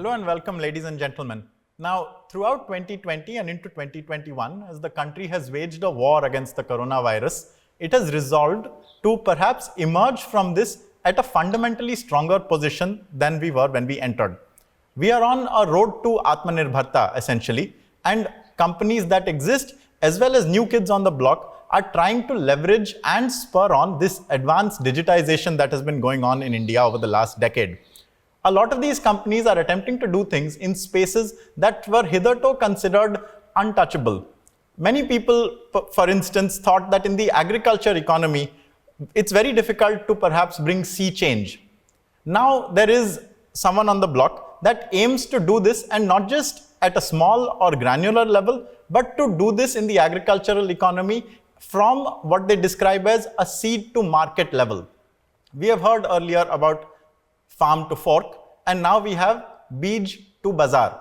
Hello and welcome, ladies and gentlemen. Now, throughout 2020 and into 2021, as the country has waged a war against the coronavirus, it has resolved to perhaps emerge from this at a fundamentally stronger position than we were when we entered. We are on a road to Atmanirbharta, essentially, and companies that exist, as well as new kids on the block, are trying to leverage and spur on this advanced digitization that has been going on in India over the last decade. A lot of these companies are attempting to do things in spaces that were hitherto considered untouchable. Many people, for instance, thought that in the agriculture economy, it's very difficult to perhaps bring sea change. Now there is someone on the block that aims to do this, and not just at a small or granular level, but to do this in the agricultural economy from what they describe as a seed to market level. We have heard earlier about farm to fork, and now we have Beej to Bazaar.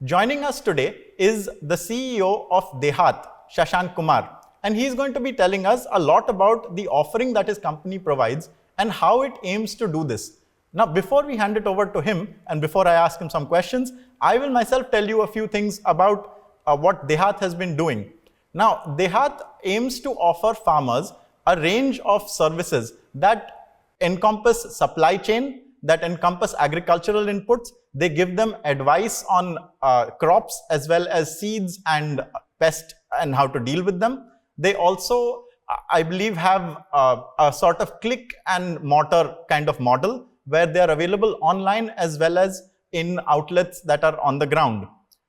Joining us today is the CEO of DeHaat, Shashank Kumar, and he's going to be telling us a lot about the offering that his company provides and how it aims to do this. Now, before we hand it over to him and before I ask him some questions, I will myself tell you a few things about what DeHaat has been doing. Now, DeHaat aims to offer farmers a range of services that encompass supply chain, that encompass agricultural inputs. They give them advice on crops as well as seeds and pest and how to deal with them. They also, I believe, have a sort of click and mortar kind of model where they are available online as well as in outlets that are on the ground.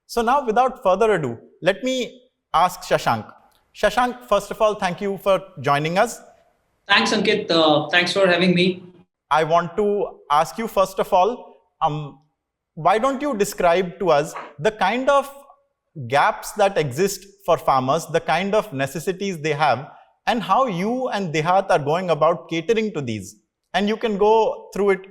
So now, without further ado, let me ask Shashank. Shashank, first of all, thank you for joining us. Thanks, Ankit. Thanks for having me. I want to ask you, first of all, why don't you describe to us the kind of gaps that exist for farmers, the kind of necessities they have, and how you and DeHaat are going about catering to these? And you can go through it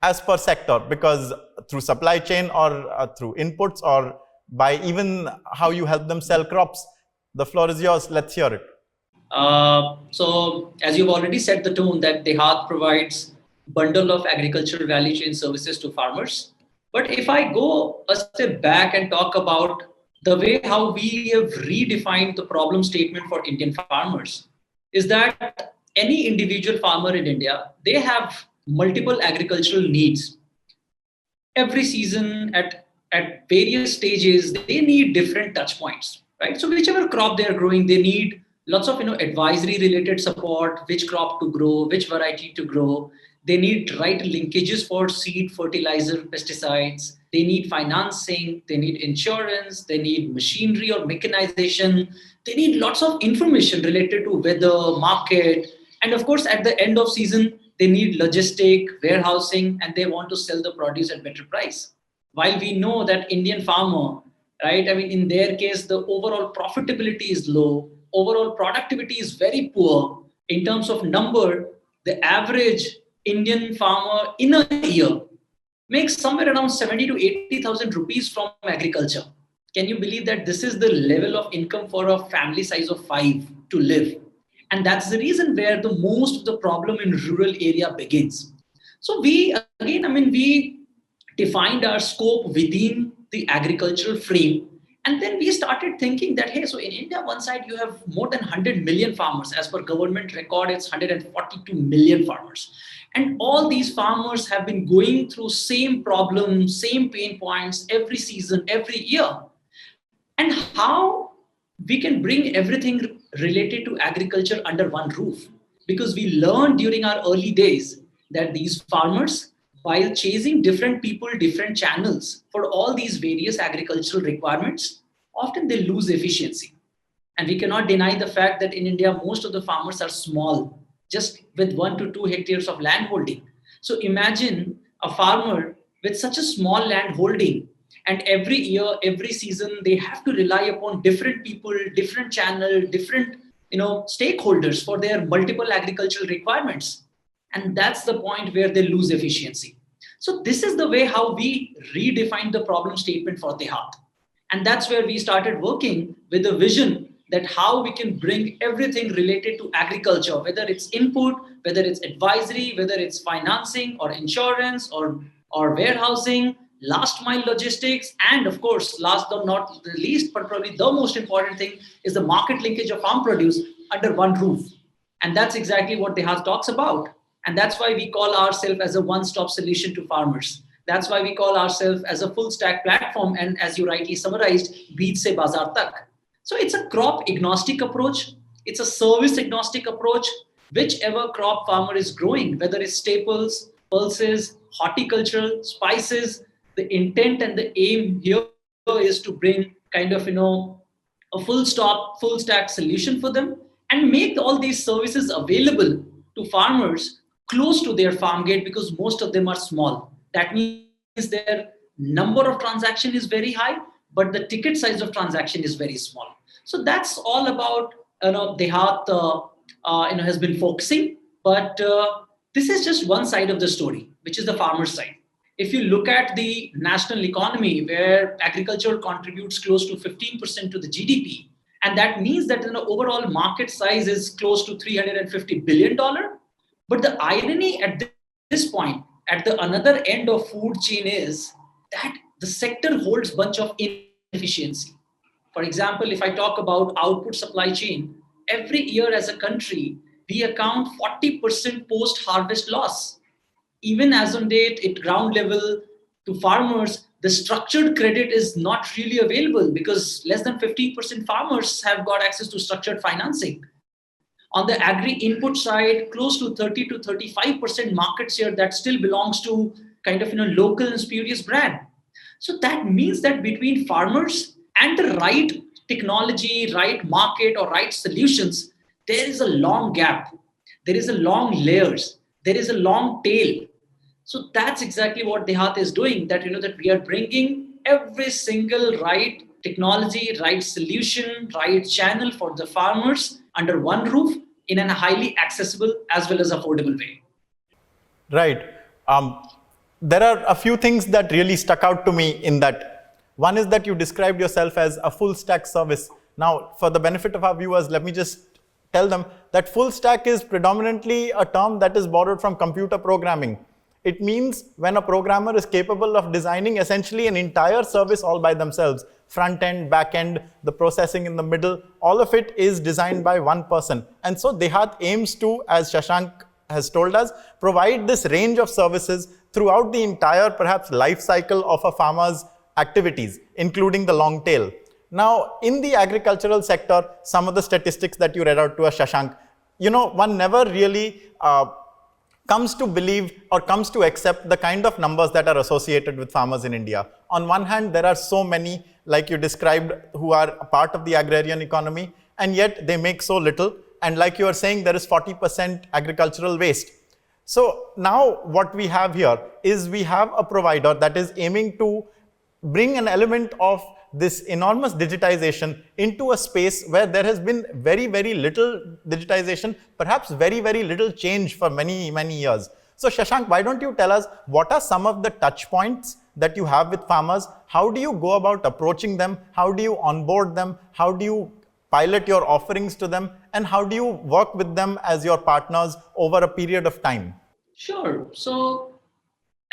as per sector, because through supply chain or through inputs or by even how you help them sell crops. The floor is yours. Let's hear it. So, as you've already set the tone, that DeHaat provides bundle of agricultural value chain services to farmers. But if I go a step back and talk about the way how we have redefined the problem statement for Indian farmers, is that any individual farmer in India, they have multiple agricultural needs. Every season at various stages, they need different touch points, right? So whichever crop they are growing, they need lots of advisory related support, which crop to grow, which variety to grow. They need right linkages for seed, fertilizer, pesticides. They need financing. They need insurance. They need machinery or mechanization. They need lots of information related to weather, market. And of course, at the end of season, they need logistic, warehousing, and they want to sell the produce at better price. While we know that Indian farmer, right, I mean, in their case, the overall profitability is low. Overall productivity is very poor. In terms of number, the average Indian farmer in a year makes somewhere around 70 to 80,000 rupees from agriculture. Can you believe that this is the level of income for a family size of 5 to live? And that's the reason where the most of the problem in rural area begins. So we defined our scope within the agricultural frame. And then we started thinking that, hey, so in India, one side you have more than 100 million farmers. As per government record, it's 142 million farmers. And all these farmers have been going through same problems, same pain points every season, every year. And how we can bring everything related to agriculture under one roof? Because we learned during our early days that these farmers, while chasing different people, different channels for all these various agricultural requirements, often they lose efficiency. And we cannot deny the fact that in India, most of the farmers are small, just with 1 to 2 hectares of land holding. So imagine a farmer with such a small land holding, and every year, every season, they have to rely upon different people, different channel, different stakeholders for their multiple agricultural requirements. And that's the point where they lose efficiency. So this is the way how we redefined the problem statement for DeHaat. And that's where we started working with a vision that how we can bring everything related to agriculture, whether it's input, whether it's advisory, whether it's financing or insurance or warehousing, last mile logistics, and of course, last but not the least, but probably the most important thing is the market linkage of farm produce under one roof. And that's exactly what DeHaat talks about. And that's why we call ourselves as a one-stop solution to farmers. That's why we call ourselves as a full stack platform. And as you rightly summarized, beej se bazaar tak. So it's a crop agnostic approach. It's a service agnostic approach. Whichever crop farmer is growing, whether it's staples, pulses, horticultural, spices, the intent and the aim here is to bring kind of, a full stack solution for them and make all these services available to farmers close to their farm gate, because most of them are small. That means their number of transaction is very high, but the ticket size of transaction is very small. So that's all about DeHaat has been focusing. But this is just one side of the story, which is the farmer side. If you look at the national economy, where agriculture contributes close to 15% to the GDP, and that means that the overall market size is close to $350 billion. But the irony at this point, at the another end of food chain, is that the sector holds bunch of inefficiency. For example, if I talk about output supply chain, every year as a country, we account 40% post-harvest loss. Even as on date, at ground level to farmers, the structured credit is not really available because less than 15% farmers have got access to structured financing. On the agri input side, close to 30 to 35% market share that still belongs to kind of local and spurious brand. So that means that between farmers and the right technology, right market, or right solutions, there is a long gap. There is a long layers. There is a long tail. So that's exactly what DeHaat is doing. That that we are bringing every single right technology, right solution, right channel for the farmers under one roof in a highly accessible as well as affordable way. Right. There are a few things that really stuck out to me in that. One is that you described yourself as a full stack service. Now, for the benefit of our viewers, let me just tell them that full stack is predominantly a term that is borrowed from computer programming. It means when a programmer is capable of designing essentially an entire service all by themselves, front end, back end, the processing in the middle, all of it is designed by one person. And so DeHaat aims to, as Shashank has told us, provide this range of services throughout the entire, perhaps, life cycle of a farmer's activities, including the long tail. Now, in the agricultural sector, some of the statistics that you read out to us, Shashank, one never really comes to believe or comes to accept the kind of numbers that are associated with farmers in India. On one hand, there are so many, like you described, who are a part of the agrarian economy, and yet they make so little. And like you are saying, there is 40% agricultural waste. So now what we have here is we have a provider that is aiming to bring an element of this enormous digitization into a space where there has been very, very little digitization, perhaps very, very little change for many, many years. So Shashank, why don't you tell us what are some of the touch points that you have with farmers? How do you go about approaching them? How do you onboard them? How do you pilot your offerings to them? And how do you work with them as your partners over a period of time? Sure. So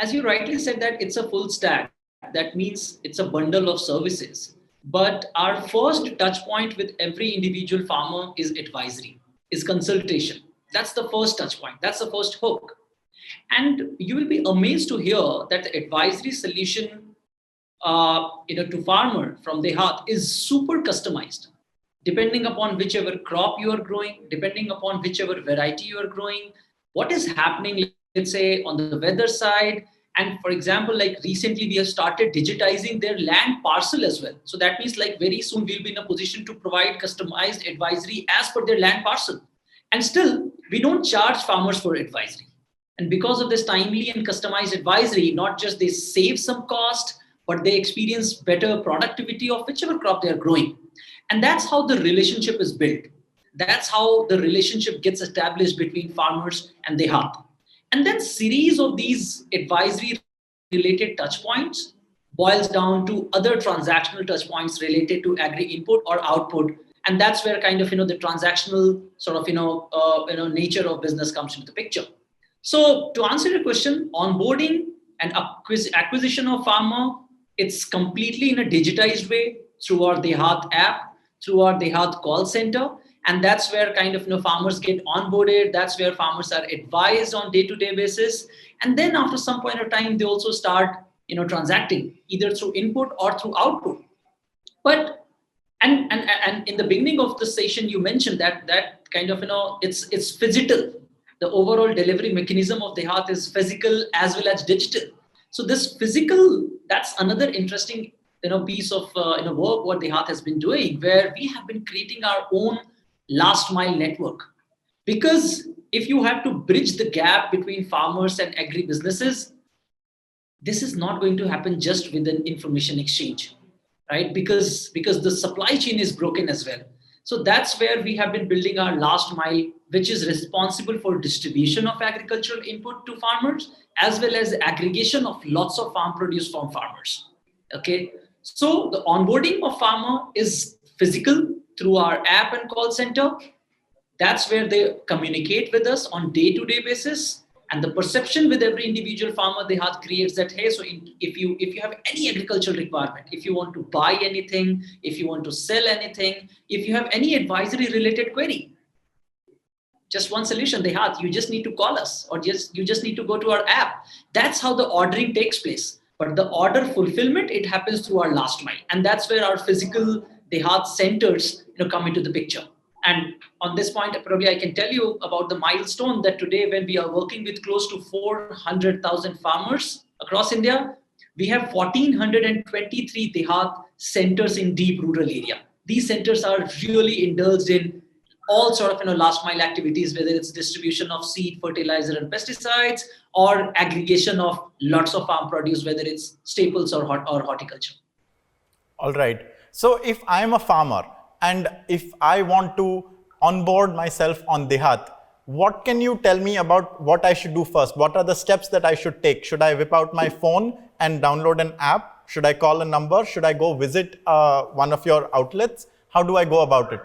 as you rightly said, that it's a full stack. That means it's a bundle of services. But our first touch point with every individual farmer is advisory, is consultation. That's the first touch point. That's the first hook. And you will be amazed to hear that the advisory solution to farmer from DeHaat is super customized, depending upon whichever crop you are growing, depending upon whichever variety you are growing, what is happening, let's say, on the weather side. And for example, like recently we have started digitizing their land parcel as well. So that means like very soon we'll be in a position to provide customized advisory as per their land parcel. And still, we don't charge farmers for advisory. And because of this timely and customized advisory, not just they save some cost, but they experience better productivity of whichever crop they are growing. And that's how the relationship is built. That's how the relationship gets established between farmers and DeHaat. And then series of these advisory related touch points boils down to other transactional touch points related to agri input or output. And that's where kind of, the transactional sort of, nature of business comes into the picture. So to answer your question, onboarding And acquisition of farmer, it's completely in a digitized way through our DeHaat app, through our DeHaat call center. And that's where kind of, farmers get onboarded. That's where farmers are advised on day-to-day basis. And then after some point of time, they also start, transacting either through input or through output. But and in the beginning of the session, you mentioned that kind of, it's physical. The overall delivery mechanism of DeHaat is physical as well as digital. So this physical, that's another interesting, piece of work what DeHaat has been doing, where we have been creating our own last mile network. Because if you have to bridge the gap between farmers and agri businesses, this is not going to happen just with an information exchange, right? Because the supply chain is broken as well. So that's where we have been building our last mile, which is responsible for distribution of agricultural input to farmers, as well as aggregation of lots of farm produce from farmers. Okay, so the onboarding of farmer is physical through our app and call center. That's where they communicate with us on day-to-day basis. And the perception with every individual farmer DeHaat creates that, hey, so if you have any agricultural requirement, if you want to buy anything, if you want to sell anything, if you have any advisory related query, just one solution, DeHaat, you just need to call us, or you just need to go to our app. That's how the ordering takes place. But the order fulfillment, it happens through our last mile. And that's where our physical DeHaat centers come into the picture. And on this point, probably I can tell you about the milestone that today, when we are working with close to 400,000 farmers across India, we have 1,423 DeHaat centers in deep rural area. These centers are really indulged in all sort of last mile activities, whether it's distribution of seed, fertilizer, and pesticides, or aggregation of lots of farm produce, whether it's staples or horticulture. All right. So if I'm a farmer, and if I want to onboard myself on DeHaat, what can you tell me about what I should do first? What are the steps that I should take? Should I whip out my phone and download an app? Should I call a number? Should I go visit one of your outlets? How do I go about it?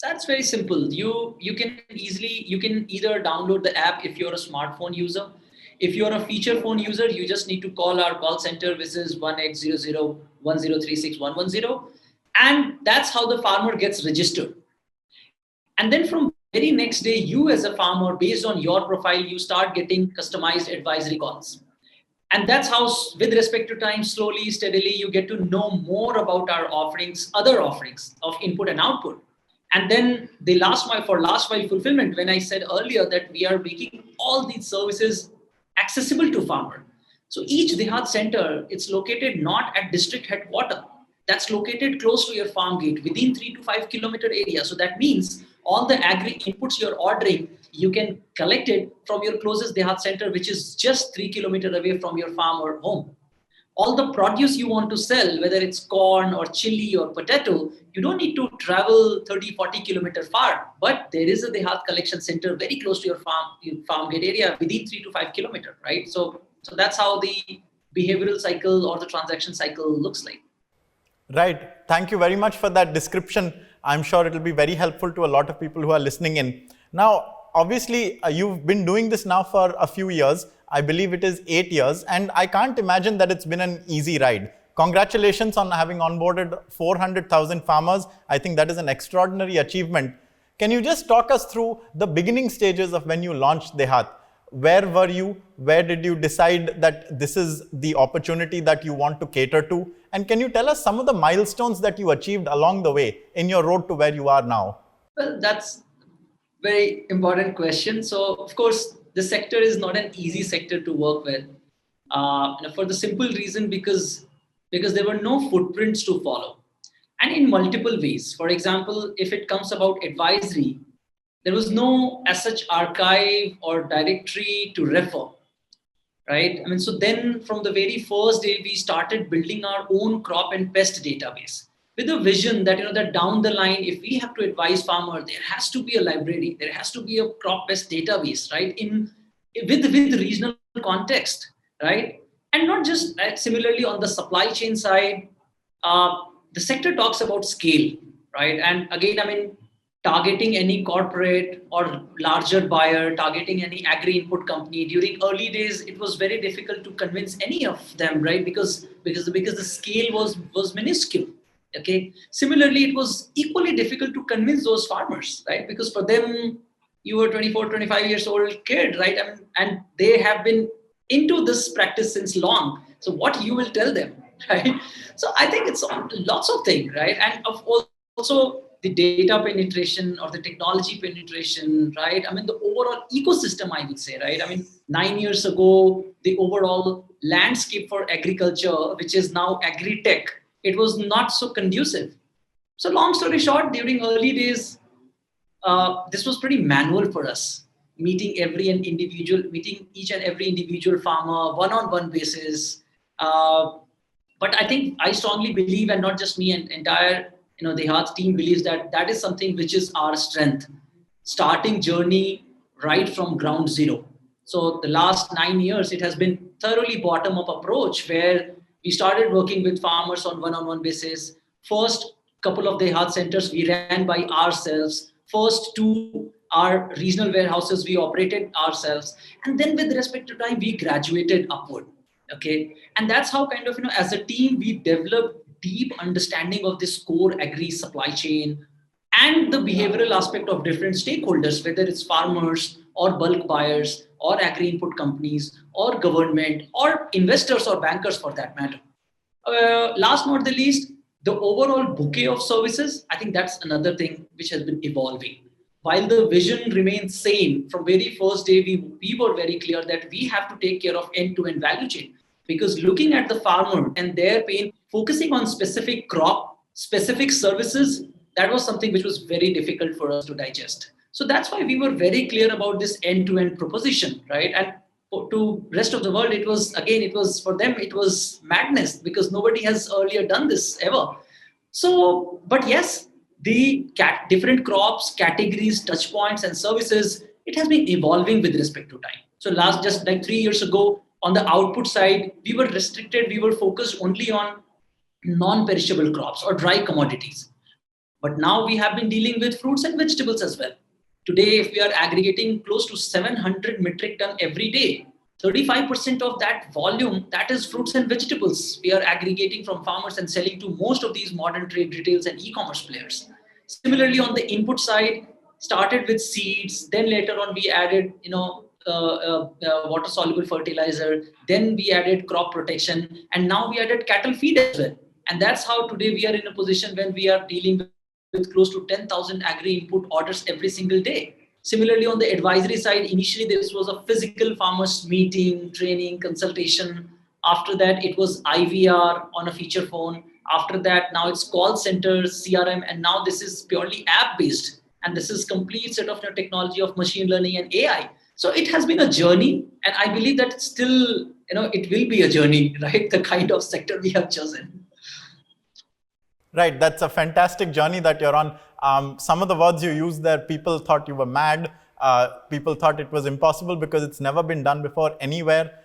That's very simple. You can either download the app if you're a smartphone user. If you're a feature phone user, you just need to call our call center, which is 1-800-1036-110. And that's how the farmer gets registered. And then from very next day, you as a farmer, based on your profile, you start getting customized advisory calls. And that's how, with respect to time, slowly, steadily, you get to know more about our offerings, other offerings of input and output. And then the last mile fulfillment, when I said earlier that we are making all these services accessible to farmer. So each DeHaat center, it's located not at district headquarters. That's located close to your farm gate, within 3 to 5 kilometer area. So that means all the agri inputs you're ordering, you can collect it from your closest DeHaat center, which is just 3 kilometers away from your farm or home. All the produce you want to sell, whether it's corn or chili or potato, you don't need to travel 30, 40 kilometers far, but there is a DeHaat collection center very close to your farm gate area, within 3 to 5 kilometers, right? So that's how the behavioral cycle or the transaction cycle looks like. Right. Thank you very much for that description. I'm sure it will be very helpful to a lot of people who are listening in. Now, obviously, you've been doing this now for a few years. I believe it is 8 years, and I can't imagine that it's been an easy ride. Congratulations on having onboarded 400,000 farmers. I think that is an extraordinary achievement. Can you just talk us through the beginning stages of when you launched DeHaat? Where were you? Where did you decide that this is the opportunity that you want to cater to? And can you tell us some of the milestones that you achieved along the way in your road to where you are now? Well, that's a very important question. So, of course, the sector is not an easy sector to work with, for the simple reason because there were no footprints to follow, and in multiple ways. For example, if it comes about advisory, there was no as such archive or directory to refer, right? I mean, so then from the very first day, we started building our own crop and pest database with a vision that, that down the line, if we have to advise farmer, there has to be a library, there has to be a crop pest database, right? With regional context, right? And not just similarly on the supply chain side, the sector talks about scale, right? And again, I mean, targeting any corporate or larger buyer, targeting any agri input company. During early days, it was very difficult to convince any of them, right? Because the scale was minuscule. Okay. Similarly, it was equally difficult to convince those farmers, right? Because for them, you were 24, 25 years old kid, right? I mean, and they have been into this practice since long. So what you will tell them, right? So I think it's lots of things, right? And also the data penetration or the technology penetration, right? I mean, the overall ecosystem, I would say, right? I mean, 9 years ago, the overall landscape for agriculture, which is now agri-tech, it was not so conducive. So long story short, during early days, this was pretty manual for us, meeting each and every individual farmer one-on-one basis. But I think I strongly believe, and not just me, and entire DeHaat team believes that that is something which is our strength. Starting journey right from ground zero. So the last 9 years, it has been thoroughly bottom-up approach where we started working with farmers on one-on-one basis. First couple of DeHaat centers we ran by ourselves. First two our regional warehouses we operated ourselves, and then with respect to time we graduated upward. Okay, and that's how kind of as a team we developed deep understanding of this core agri supply chain and the behavioral aspect of different stakeholders, whether it's farmers or bulk buyers or agri input companies or government or investors or bankers for that matter. Last not the least, the overall bouquet of services, I think that's another thing which has been evolving. While the vision remains same, from very first day, we were very clear that we have to take care of end-to-end value chain. Because looking at the farmer and their pain, focusing on specific crop, specific services, that was something which was very difficult for us to digest. So that's why we were very clear about this end-to-end proposition, right? And to rest of the world, it was for them, it was madness because nobody has earlier done this ever. So, but yes, the different crops, categories, touch points, and services, it has been evolving with respect to time. So just like 3 years ago, on the output side, we were restricted, we were focused only on non-perishable crops or dry commodities. But now we have been dealing with fruits and vegetables as well. Today, if we are aggregating close to 700 metric ton every day, 35% of that volume, that is fruits and vegetables we are aggregating from farmers and selling to most of these modern trade retails and e-commerce players. Similarly, on the input side, started with seeds, then later on we added, water-soluble fertilizer, then we added crop protection, and now we added cattle feed as well. And that's how today we are in a position when we are dealing with close to 10,000 agri-input orders every single day. Similarly, on the advisory side, initially this was a physical farmers meeting, training, consultation. After that, it was IVR on a feature phone. After that, now it's call centers, CRM, and now this is purely app-based. And this is complete set of technology of machine learning and AI. So it has been a journey, and I believe that it's still, it will be a journey, right? The kind of sector we have chosen. Right, that's a fantastic journey that you're on. Some of the words you used there, people thought you were mad. People thought it was impossible because it's never been done before anywhere.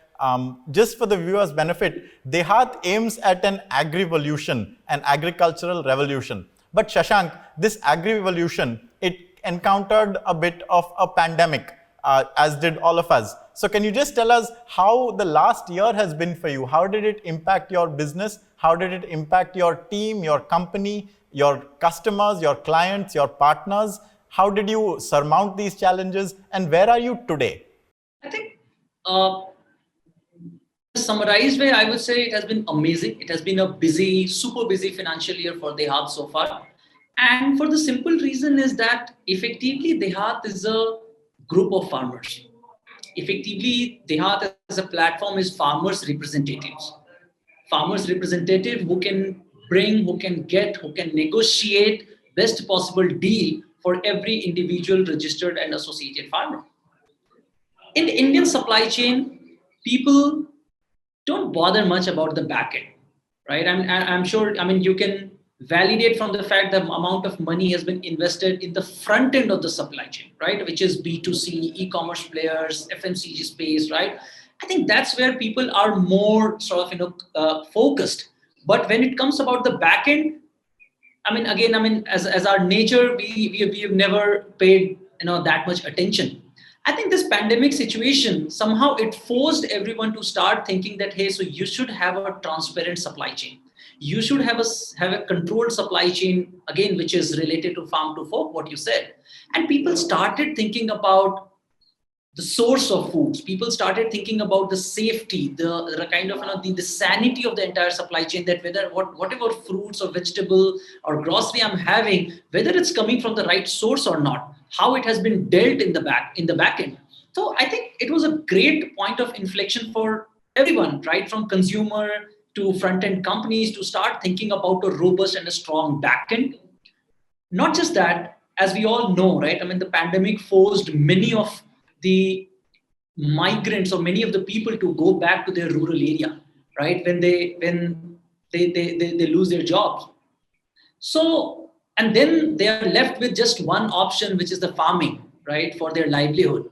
Just for the viewers' benefit, DeHaat aims at an agri-volution, an agricultural revolution. But Shashank, this agri-revolution, it encountered a bit of a pandemic, as did all of us. So can you just tell us how the last year has been for you? How did it impact your business? How did it impact your team, your company, your customers, your clients, your partners? How did you surmount these challenges? And where are you today? I think summarized way, I would say it has been amazing. It has been a super busy financial year for DeHaat so far. And for the simple reason is that effectively DeHaat is a group of farmers. Effectively, DeHaat as a platform is farmers' representatives. Farmers' representative who can bring, who can get, who can negotiate best possible deal for every individual registered and associated farmer. In the Indian supply chain, people don't bother much about the back end, right? I'm sure, you can validate from the fact that the amount of money has been invested in the front end of the supply chain, right? Which is B2C, e-commerce players, FMCG space, right? I think that's where people are more sort of, focused. But when it comes about the back end, as our nature, we have never paid that much attention. I think this pandemic situation somehow it forced everyone to start thinking that, hey, so you should have a transparent supply chain. You should have a controlled supply chain again, which is related to farm to fork, what you said. And people started thinking about the source of foods. People started thinking about the safety, the kind of the sanity of the entire supply chain. That whatever fruits or vegetable or grocery I'm having, whether it's coming from the right source or not, how it has been dealt in the back end. So I think it was a great point of inflection for everyone, right, from consumer to front end companies to start thinking about a robust and a strong back end. Not just that, as we all know, right? The pandemic forced many of the migrants or many of the people to go back to their rural area, right? When they lose their jobs. So, and then they are left with just one option, which is the farming, right, for their livelihood.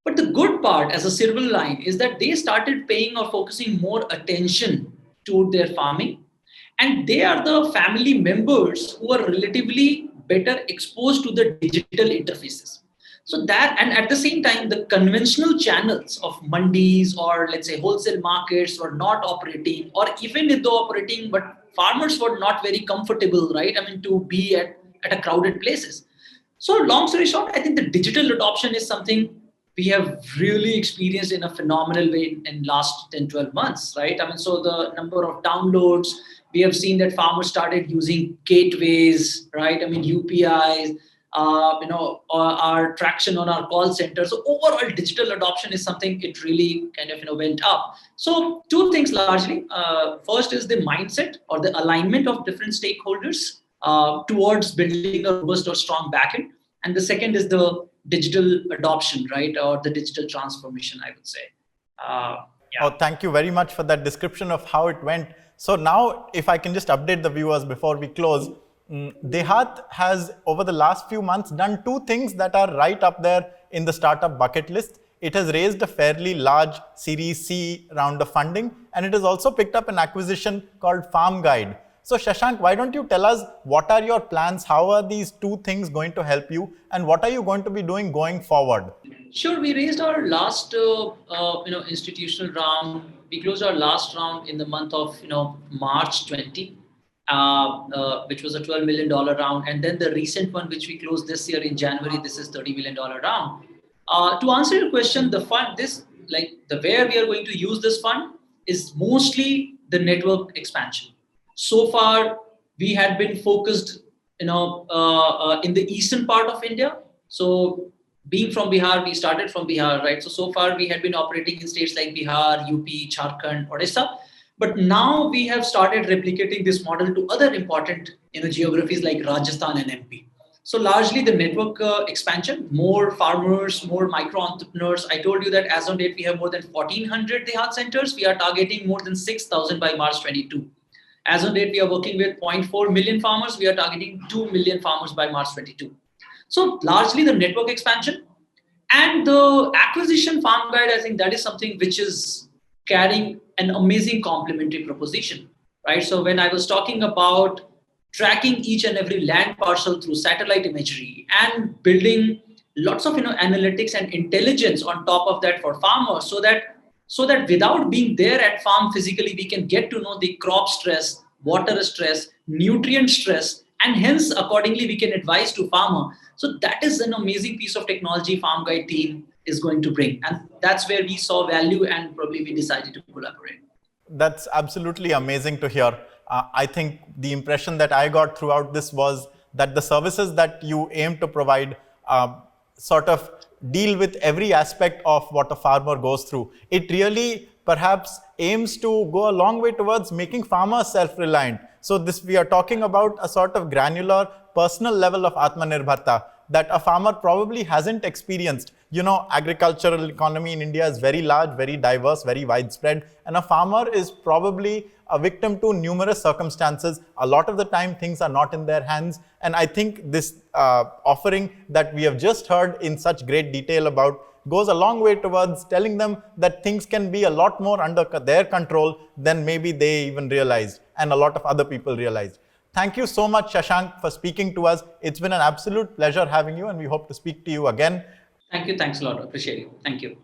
But the good part as a silver line is that they started paying or focusing more attention to their farming. And they are the family members who are relatively better exposed to the digital interfaces. So that, and at the same time, the conventional channels of mandis or let's say wholesale markets were not operating, or even if they're operating, but farmers were not very comfortable, right? To be at a crowded places. So long story short, I think the digital adoption is something we have really experienced in a phenomenal way in last 10, 12 months, right? So the number of downloads, we have seen that farmers started using gateways, right? UPIs, our traction on our call center. So overall digital adoption is something it really kind of went up. So two things largely. First is the mindset or the alignment of different stakeholders towards building a robust or strong backend. And the second is the digital adoption, right? Or the digital transformation, I would say. Oh, thank you very much for that description of how it went. So now, if I can just update the viewers before we close, DeHaat has, over the last few months, done two things that are right up there in the startup bucket list. It has raised a fairly large Series C round of funding, and it has also picked up an acquisition called Farm Guide. So Shashank, why don't you tell us what are your plans? How are these two things going to help you? And what are you going to be doing going forward? Sure, we raised our last institutional round. We closed our last round in the month of March 20. Which was a $12 million round. And then the recent one, which we closed this year in January, this is $30 million round. To answer your question, the fund, the way we are going to use this fund is mostly the network expansion. So far, we had been focused, in the eastern part of India. So being from Bihar, we started from Bihar, right? So far we had been operating in states like Bihar, UP, Jharkhand, Odisha. But now we have started replicating this model to other important geographies like Rajasthan and MP. So largely the network expansion, more farmers, more micro entrepreneurs. I told you that as on date, we have more than 1,400 DeHaat centers. We are targeting more than 6,000 by March 22. As on date, we are working with 0.4 million farmers. We are targeting 2 million farmers by March 22. So largely the network expansion and the acquisition Farm Guide, I think that is something which is carrying an amazing complementary proposition, right? So when I was talking about tracking each and every land parcel through satellite imagery and building lots of analytics and intelligence on top of that for farmers, so that without being there at farm physically, we can get to know the crop stress, water stress, nutrient stress, and hence accordingly we can advise to farmer. So that is an amazing piece of technology Farm Guide team is going to bring, and that's where we saw value and probably we decided to collaborate. That's absolutely amazing to hear. I think the impression that I got throughout this was that the services that you aim to provide sort of deal with every aspect of what a farmer goes through. It really perhaps aims to go a long way towards making farmers self-reliant. So this, we are talking about a sort of granular personal level of Atmanirbharta that a farmer probably hasn't experienced. Agricultural economy in India is very large, very diverse, very widespread, and a farmer is probably a victim to numerous circumstances. A lot of the time, things are not in their hands. And I think this offering that we have just heard in such great detail about goes a long way towards telling them that things can be a lot more under their control than maybe they even realized and a lot of other people realized. Thank you so much, Shashank, for speaking to us. It's been an absolute pleasure having you, and we hope to speak to you again. Thank you. Thanks a lot. Appreciate it. Thank you.